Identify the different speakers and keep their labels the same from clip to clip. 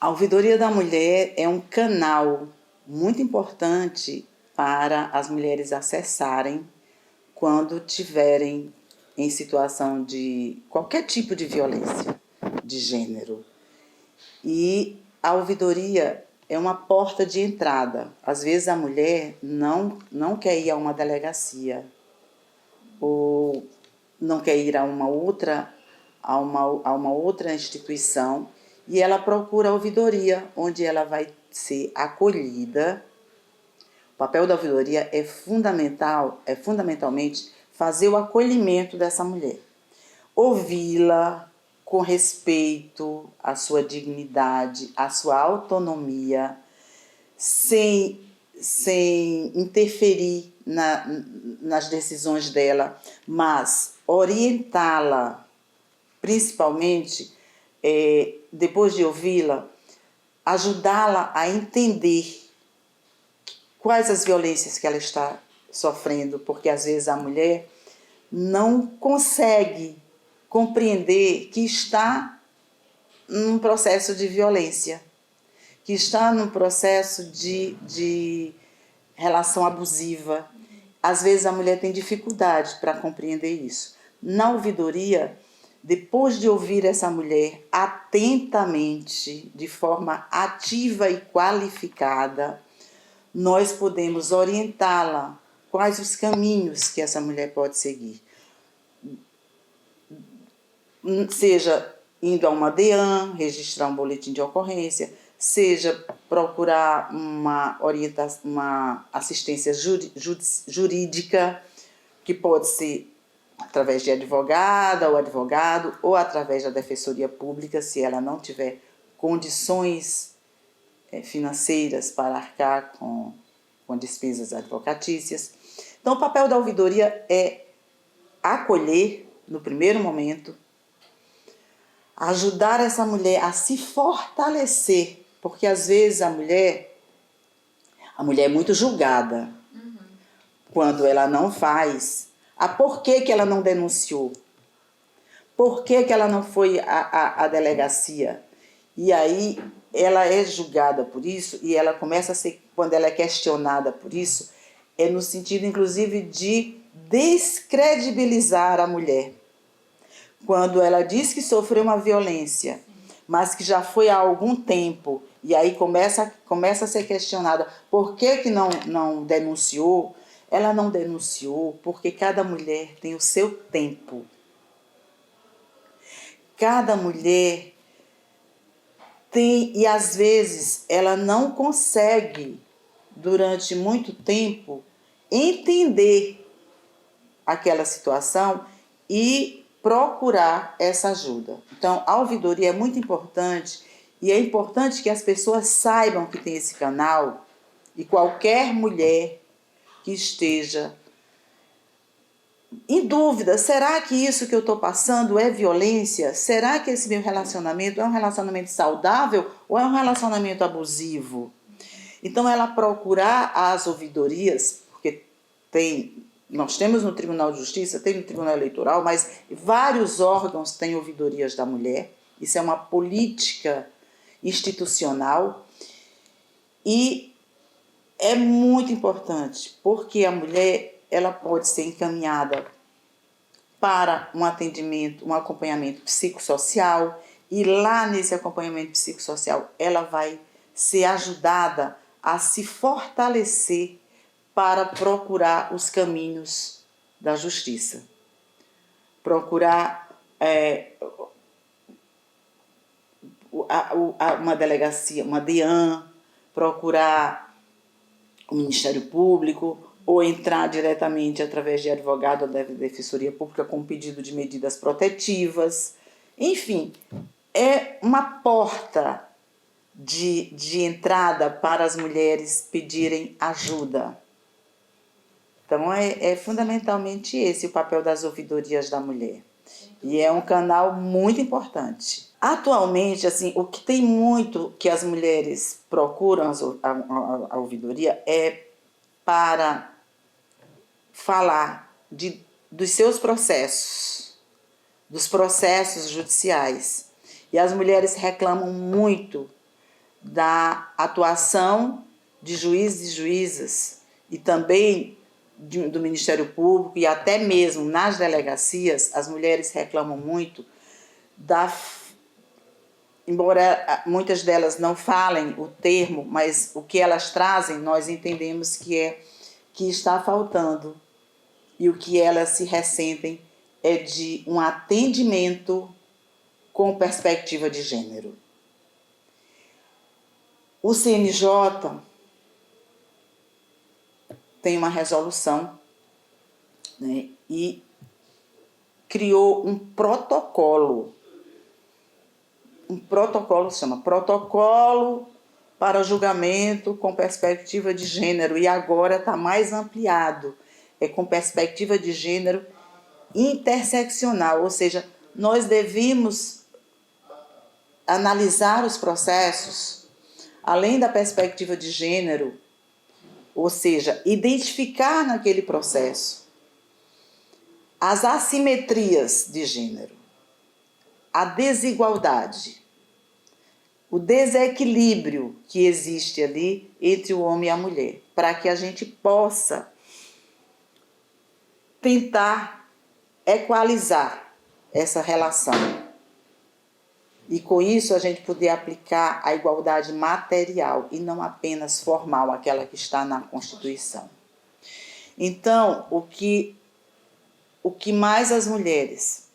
Speaker 1: A ouvidoria da mulher é um canal muito importante para as mulheres acessarem quando tiverem em situação de qualquer tipo de violência de gênero. E a ouvidoria é uma porta de entrada. Às vezes a mulher não quer ir a uma delegacia ou não quer ir a uma outra instituição, e ela procura a ouvidoria, onde ela vai ser acolhida. O papel da ouvidoria é fundamentalmente fazer o acolhimento dessa mulher. Ouvi-la com respeito à sua dignidade, à sua autonomia, sem interferir nas decisões dela, mas orientá-la, principalmente, depois de ouvi-la, ajudá-la a entender quais as violências que ela está sofrendo, porque às vezes a mulher não consegue compreender que está num processo de violência, que está num processo de relação abusiva. Às vezes a mulher tem dificuldade para compreender isso. Na ouvidoria, depois de ouvir essa mulher atentamente, de forma ativa e qualificada, nós podemos orientá-la quais os caminhos que essa mulher pode seguir. Seja indo a uma DEAN, registrar um boletim de ocorrência, seja procurar uma assistência jurídica, que pode ser através de advogada ou advogado, ou através da defensoria pública, se ela não tiver condições financeiras para arcar com despesas advocatícias. Então, o papel da ouvidoria é acolher, no primeiro momento, ajudar essa mulher a se fortalecer, porque às vezes a mulher é muito julgada quando ela não faz. Por que ela não denunciou? Por que ela não foi à delegacia? E aí ela é julgada por isso, e ela começa a ser, quando ela é questionada por isso, é no sentido inclusive de descredibilizar a mulher. Quando ela diz que sofreu uma violência, mas que já foi há algum tempo, e aí começa a ser questionada por que não denunciou. Ela não denunciou porque cada mulher tem o seu tempo. Cada mulher tem, e às vezes ela não consegue, durante muito tempo, entender aquela situação e procurar essa ajuda. Então, a ouvidoria é muito importante, e é importante que as pessoas saibam que tem esse canal, e qualquer mulher que esteja em dúvida, será que isso que eu estou passando é violência? Será que esse meu relacionamento é um relacionamento saudável ou é um relacionamento abusivo? Então, ela procurar as ouvidorias, porque nós temos no Tribunal de Justiça, tem no Tribunal Eleitoral, mas vários órgãos têm ouvidorias da mulher. Isso é uma política institucional e é muito importante, porque a mulher ela pode ser encaminhada para um atendimento, um acompanhamento psicossocial, e lá nesse acompanhamento psicossocial ela vai ser ajudada a se fortalecer para procurar os caminhos da justiça. Procurar uma delegacia, uma DEAN, procurar o Ministério Público, ou entrar diretamente através de advogado ou da Defensoria Pública com pedido de medidas protetivas. Enfim, é uma porta de entrada para as mulheres pedirem ajuda. Então, é fundamentalmente esse o papel das ouvidorias da mulher. E é um canal muito importante. Atualmente, assim, o que tem muito que as mulheres procuram a ouvidoria é para falar dos seus processos, dos processos judiciais. E as mulheres reclamam muito da atuação de juízes e juízas e também do Ministério Público e até mesmo nas delegacias, as mulheres reclamam muito embora muitas delas não falem o termo, mas o que elas trazem, nós entendemos que está faltando. E o que elas se ressentem é de um atendimento com perspectiva de gênero. O CNJ tem uma resolução, né, e criou um protocolo. Um protocolo se chama Protocolo para Julgamento com Perspectiva de Gênero, e agora está mais ampliado, com perspectiva de gênero interseccional, ou seja, nós devemos analisar os processos além da perspectiva de gênero, ou seja, identificar naquele processo as assimetrias de gênero, a desigualdade, o desequilíbrio que existe ali entre o homem e a mulher, para que a gente possa tentar equalizar essa relação. E com isso a gente poder aplicar a igualdade material e não apenas formal, aquela que está na Constituição. Então, o que mais as mulheres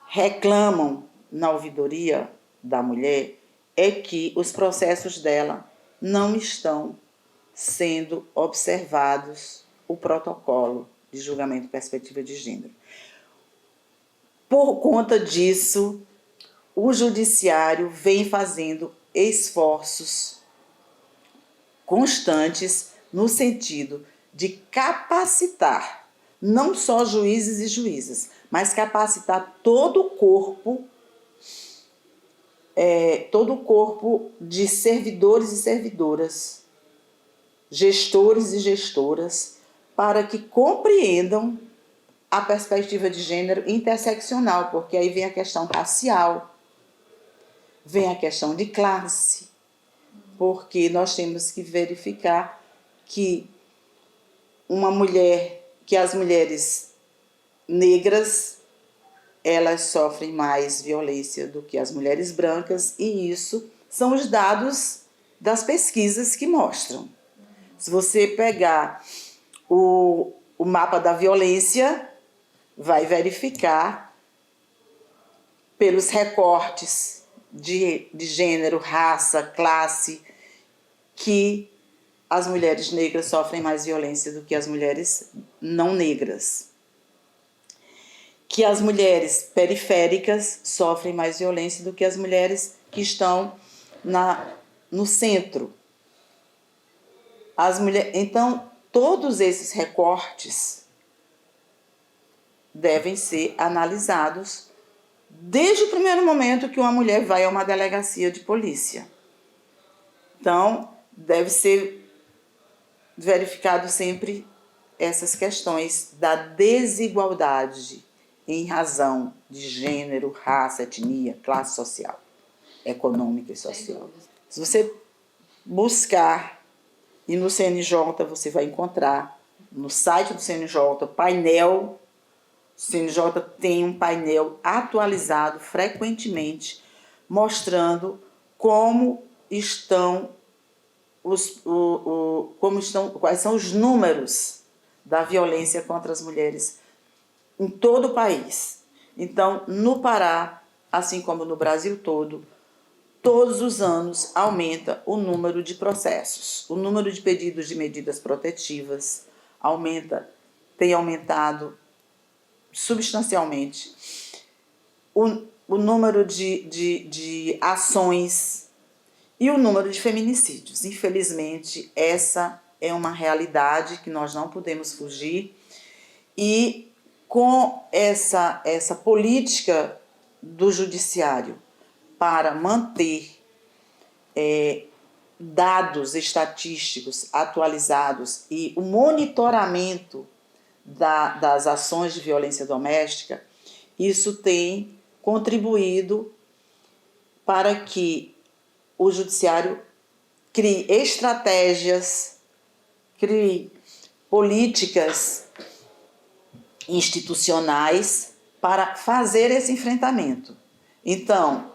Speaker 1: reclamam na ouvidoria da mulher é que os processos dela não estão sendo observados o protocolo de julgamento e perspectiva de gênero. Por conta disso, o judiciário vem fazendo esforços constantes no sentido de capacitar não só juízes e juízas, mas capacitar todo o corpo de servidores e servidoras, gestores e gestoras, para que compreendam a perspectiva de gênero interseccional, porque aí vem a questão racial, vem a questão de classe, porque nós temos que verificar que as mulheres negras, elas sofrem mais violência do que as mulheres brancas, e isso são os dados das pesquisas que mostram. Se você pegar o mapa da violência, vai verificar pelos recortes de gênero, raça, classe, que as mulheres negras sofrem mais violência do que as mulheres não negras. Que as mulheres periféricas sofrem mais violência do que as mulheres que estão no centro. Então, todos esses recortes devem ser analisados desde o primeiro momento que uma mulher vai a uma delegacia de polícia. Então, deve ser verificado sempre essas questões da desigualdade em razão de gênero, raça, etnia, classe social, econômica e social. Se você buscar, e no CNJ você vai encontrar, no site do CNJ, painel. O CNJ tem um painel atualizado frequentemente, mostrando quais são os números da violência contra as mulheres em todo o país. Então, no Pará, assim como no Brasil todo, todos os anos aumenta o número de processos, o número de pedidos de medidas protetivas tem aumentado substancialmente, o número de ações e o número de feminicídios. Infelizmente, essa é uma realidade que nós não podemos fugir, e com essa política do judiciário para manter dados estatísticos atualizados e o monitoramento das ações de violência doméstica, isso tem contribuído para que o judiciário crie estratégias, crie políticas institucionais para fazer esse enfrentamento. Então,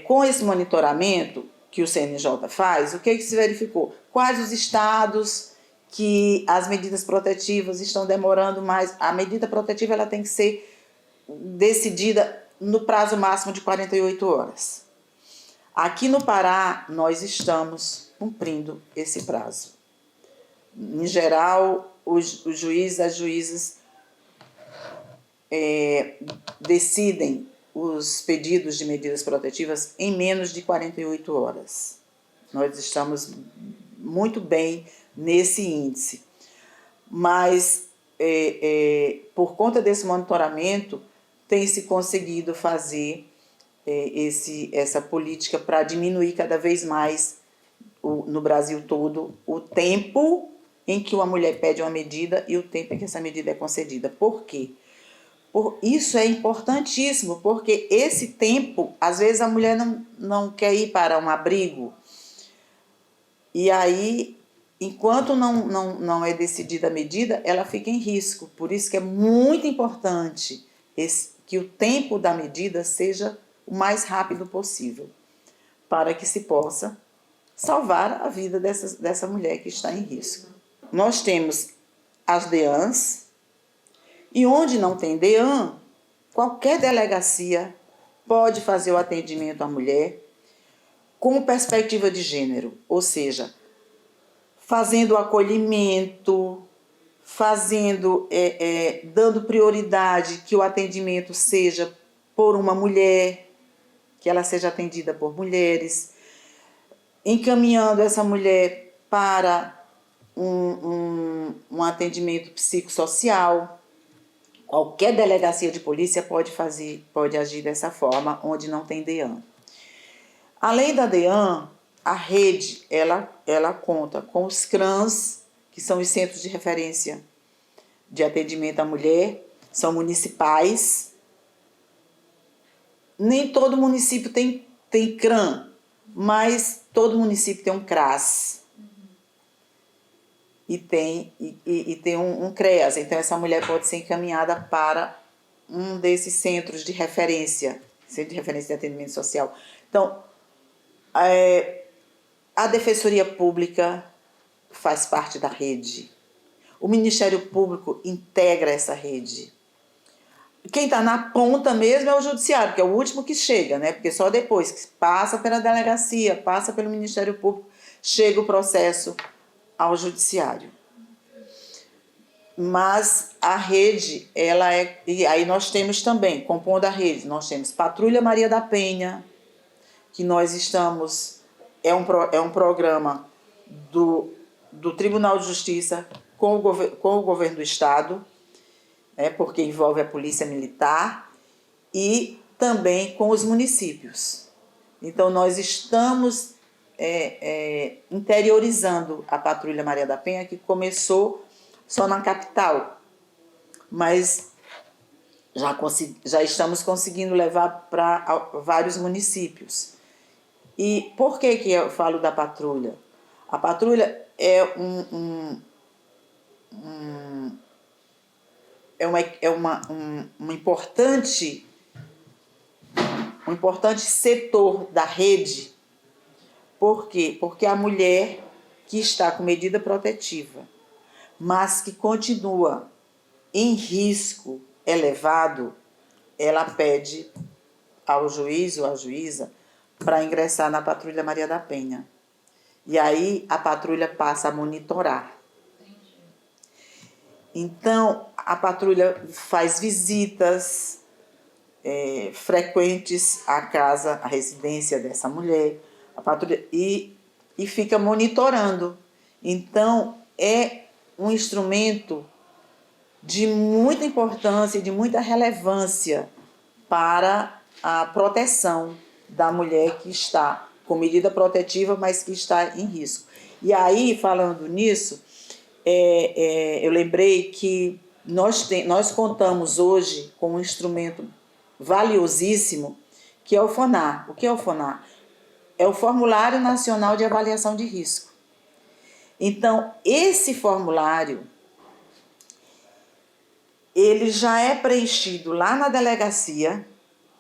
Speaker 1: com esse monitoramento que o CNJ faz, o que se verificou? Quais os estados que as medidas protetivas estão demorando mais? A medida protetiva ela tem que ser decidida no prazo máximo de 48 horas. Aqui no Pará, nós estamos cumprindo esse prazo. Em geral, os juízes, as juízes decidem os pedidos de medidas protetivas em menos de 48 horas. Nós estamos muito bem nesse índice. Mas, por conta desse monitoramento, tem-se conseguido fazer essa política para diminuir cada vez mais, no Brasil todo, o tempo em que uma mulher pede uma medida e o tempo em que essa medida é concedida. Por quê? Isso é importantíssimo, porque esse tempo, às vezes a mulher não quer ir para um abrigo, e aí, enquanto não é decidida a medida, ela fica em risco. Por isso que é muito importante que o tempo da medida seja o mais rápido possível, para que se possa salvar a vida dessa mulher que está em risco. Nós temos as DEANs, e onde não tem DEAN, qualquer delegacia pode fazer o atendimento à mulher com perspectiva de gênero, ou seja, fazendo o acolhimento, dando prioridade que o atendimento seja por uma mulher, que ela seja atendida por mulheres, encaminhando essa mulher para um atendimento psicossocial. Qualquer delegacia de polícia pode agir dessa forma, onde não tem DEAN. Além da DEAN, a rede ela conta com os CRANs, que são os Centros de Referência de Atendimento à Mulher, são municipais. Nem todo município tem CRAN, mas todo município tem um CRAS. E tem um CREAS, então essa mulher pode ser encaminhada para um desses centros de referência, centro de referência de atendimento social. Então, a Defensoria Pública faz parte da rede, o Ministério Público integra essa rede. Quem está na ponta mesmo é o Judiciário, que é o último que chega, né? Porque só depois que passa pela delegacia, passa pelo Ministério Público, chega o processo ao Judiciário. Mas a rede, e aí nós temos também, compondo a rede, nós temos Patrulha Maria da Penha, que nós estamos, é um programa do Tribunal de Justiça com o governo do Estado, porque envolve a Polícia Militar, e também com os municípios. Então, nós estamos interiorizando a Patrulha Maria da Penha, que começou só na capital, mas já estamos conseguindo levar para vários municípios. E por que eu falo da patrulha? A patrulha é um importante setor da rede. Por quê? Porque a mulher que está com medida protetiva, mas que continua em risco elevado, ela pede ao juiz ou à juíza para ingressar na Patrulha Maria da Penha. E aí a patrulha passa a monitorar. Então, a patrulha faz visitas frequentes à casa, à residência dessa mulher, a patrulha, e fica monitorando. Então, é um instrumento de muita importância e de muita relevância para a proteção da mulher que está com medida protetiva, mas que está em risco. E aí, falando nisso, eu lembrei que nós contamos hoje com um instrumento valiosíssimo, que é o FONAR. O que é o FONAR? é o Formulário Nacional de Avaliação de Risco. Então, esse formulário, ele já é preenchido lá na delegacia,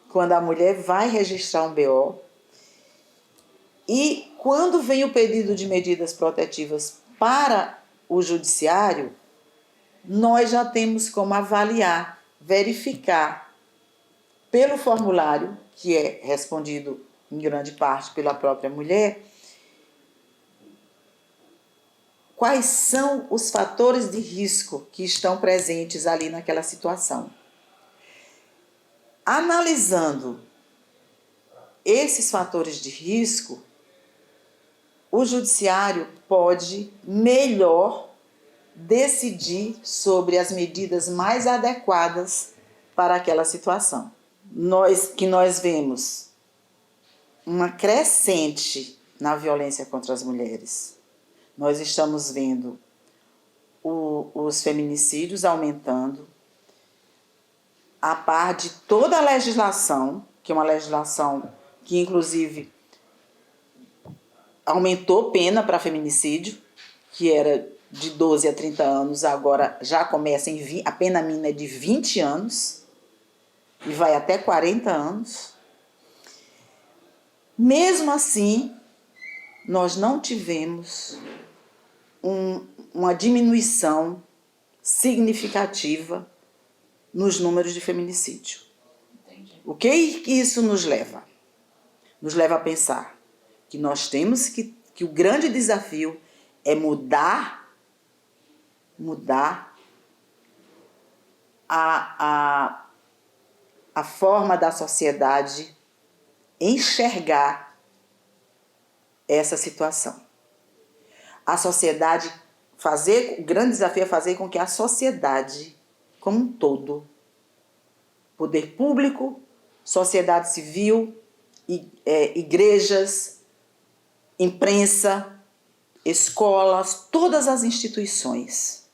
Speaker 1: quando a mulher vai registrar um BO, e quando vem o pedido de medidas protetivas para o judiciário, nós já temos como avaliar, verificar pelo formulário, que é respondido em grande parte pela própria mulher, quais são os fatores de risco que estão presentes ali naquela situação. Analisando esses fatores de risco, o judiciário pode melhor decidir sobre as medidas mais adequadas para aquela situação. Nós vemos uma crescente na violência contra as mulheres. Nós estamos vendo os feminicídios aumentando, a par de toda a legislação, que é uma legislação que, inclusive, aumentou pena para feminicídio, que era de 12 a 30 anos, agora já começa a pena mínima é de 20 anos e vai até 40 anos. Mesmo assim, nós não tivemos uma diminuição significativa nos números de feminicídio. Entendi. O que isso nos leva? Nos leva a pensar que nós temos que o grande desafio é mudar a forma da sociedade enxergar essa situação. A sociedade o grande desafio é fazer com que a sociedade como um todo, poder público, sociedade civil, igrejas, imprensa, escolas, todas as instituições,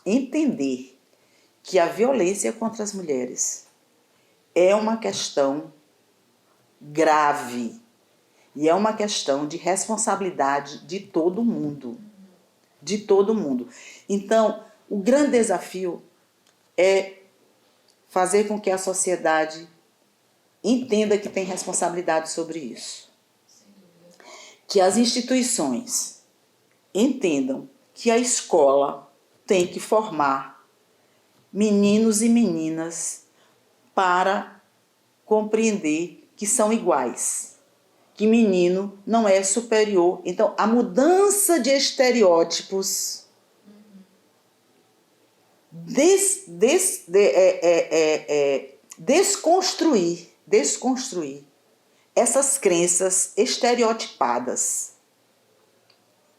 Speaker 1: entender que a violência contra as mulheres é uma questão grave e é uma questão de responsabilidade de todo mundo. De todo mundo. Então, o grande desafio é fazer com que a sociedade entenda que tem responsabilidade sobre isso. Que as instituições entendam que a escola tem que formar meninos e meninas para compreender que são iguais, que menino não é superior. Então, a mudança de estereótipos, desconstruir essas crenças estereotipadas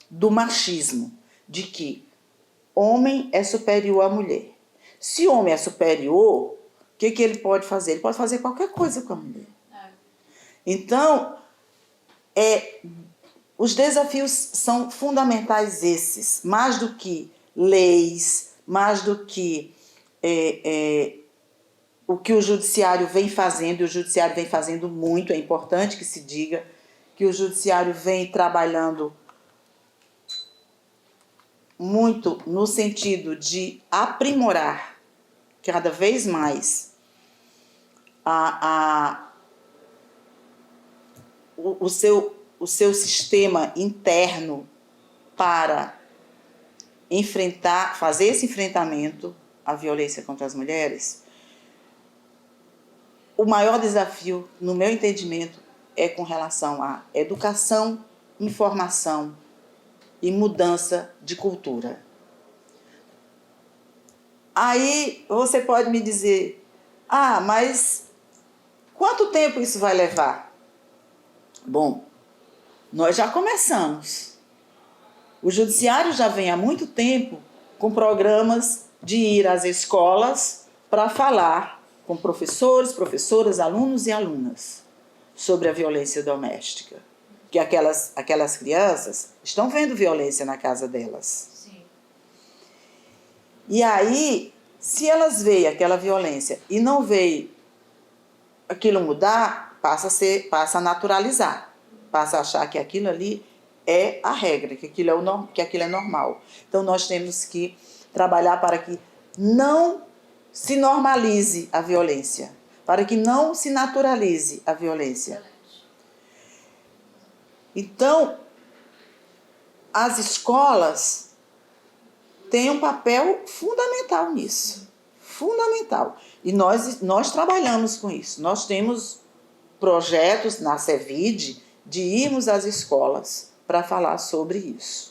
Speaker 1: do machismo, de que homem é superior à mulher. Se homem é superior, o que ele pode fazer? Ele pode fazer qualquer coisa com a mulher. Então, os desafios são fundamentais esses, mais do que leis, mais do que o que o judiciário vem fazendo, e o judiciário vem fazendo muito, é importante que se diga que o judiciário vem trabalhando muito no sentido de aprimorar cada vez mais o seu sistema interno para fazer esse enfrentamento à violência contra as mulheres. O maior desafio, no meu entendimento, é com relação à educação, informação e mudança de cultura. Aí você pode me dizer, mas quanto tempo isso vai levar? Bom, nós já começamos. O judiciário já vem há muito tempo com programas de ir às escolas para falar com professores, professoras, alunos e alunas sobre a violência doméstica. Que aquelas crianças estão vendo violência na casa delas. Sim. E aí, se elas veem aquela violência e não veem aquilo mudar, passa a naturalizar. passa a achar que aquilo ali é a regra, que aquilo é normal. Então, nós temos que trabalhar para que não se normalize a violência, para que não se naturalize a violência. Então, as escolas têm um papel fundamental nisso, fundamental. E nós trabalhamos com isso. Nós temos projetos na CEVID de irmos às escolas para falar sobre isso.